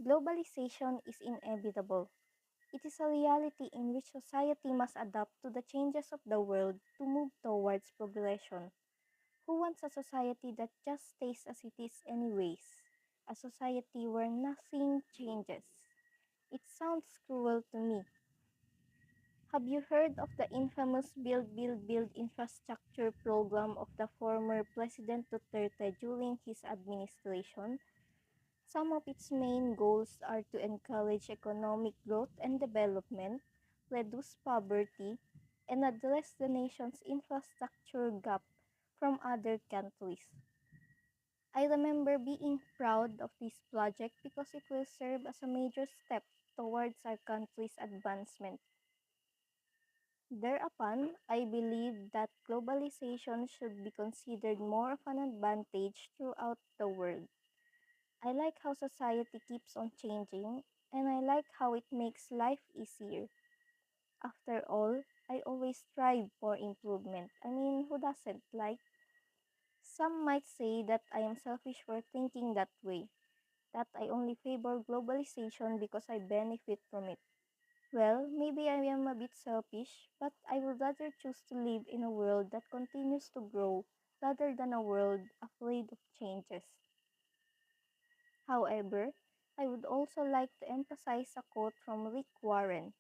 Globalization is inevitable. It is a reality in which society must adapt to the changes of the world to move towards progression. Who wants a society that just stays as it is anyways? A society where nothing changes. It sounds cruel to me. Have you heard of the infamous Build, Build, Build infrastructure program of the former President Duterte during his administration? Some of its main goals are to encourage economic growth and development, reduce poverty, and address the nation's infrastructure gap from other countries. I remember being proud of this project because it will serve as a major step towards our country's advancement. Thereupon, I believe that globalization should be considered more of an advantage throughout the world. I like how society keeps on changing, and I like how it makes life easier. After all, I always strive for improvement. I mean, who doesn't like? Some might say that I am selfish for thinking that way, that I only favor globalization because I benefit from it. Well, maybe I am a bit selfish, but I would rather choose to live in a world that continues to grow rather than a world afraid of changes. However, I would also like to emphasize a quote from Rick Warren.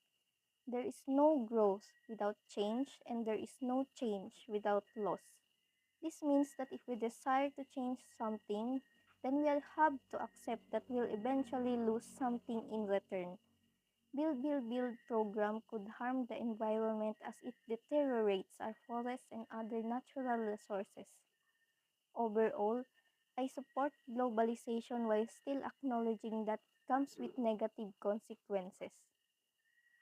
There is no growth without change, and there is no change without loss. This means that if we desire to change something, then we'll have to accept that we'll eventually lose something in return. Build Build Build program could harm the environment as it deteriorates our forests and other natural resources. Overall, I support globalization while still acknowledging that it comes with negative consequences.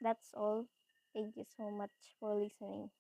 That's all. Thank you so much for listening.